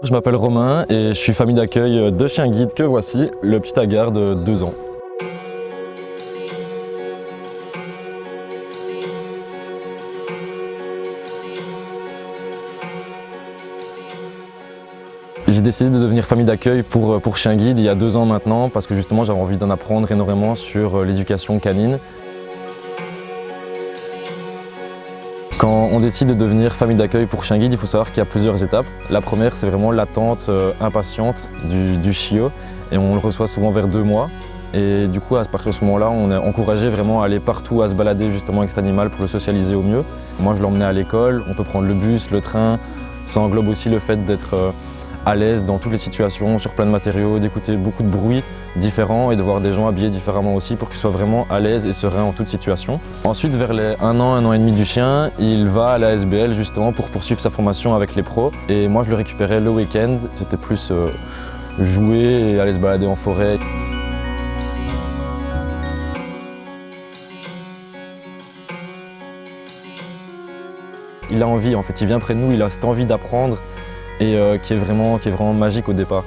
Je m'appelle Romain et je suis famille d'accueil de chien guide que voici, le petit Agar de 2 ans. J'ai décidé de devenir famille d'accueil pour chien guide il y a 2 ans maintenant parce que justement j'avais envie d'en apprendre énormément sur l'éducation canine. Quand on décide de devenir famille d'accueil pour chien guide, il faut savoir qu'il y a plusieurs étapes. La première, c'est vraiment l'attente impatiente du chiot et on le reçoit souvent vers 2 mois. Et du coup, à partir de ce moment-là, on est encouragé vraiment à aller partout, à se balader justement avec cet animal pour le socialiser au mieux. Moi, je l'emmenais à l'école, on peut prendre le bus, le train. Ça englobe aussi le fait d'être à l'aise dans toutes les situations, sur plein de matériaux, d'écouter beaucoup de bruits différents et de voir des gens habillés différemment aussi pour qu'ils soient vraiment à l'aise et sereins en toute situation. Ensuite, vers les 1 an et demi du chien, il va à la SBL justement pour poursuivre sa formation avec les pros. Et moi, je le récupérais le week-end. C'était plus jouer et aller se balader en forêt. Il a envie, en fait, il vient près de nous, il a cette envie d'apprendre et qui est vraiment magique au départ.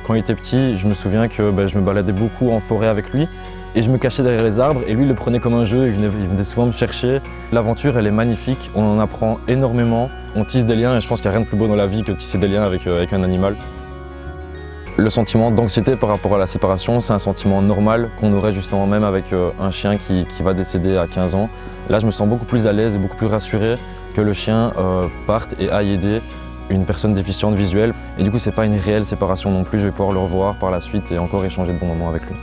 Quand il était petit, je me souviens que je me baladais beaucoup en forêt avec lui et je me cachais derrière les arbres et lui il le prenait comme un jeu, il venait souvent me chercher. L'aventure elle est magnifique, on en apprend énormément, on tisse des liens et je pense qu'il n'y a rien de plus beau dans la vie que tisser des liens avec un animal. Le sentiment d'anxiété par rapport à la séparation, c'est un sentiment normal qu'on aurait justement même avec un chien qui va décéder à 15 ans. Là je me sens beaucoup plus à l'aise et beaucoup plus rassuré que le chien parte et aille aider une personne déficiente visuelle. Et du coup, c'est pas une réelle séparation non plus, je vais pouvoir le revoir par la suite et encore échanger de bons moments avec lui.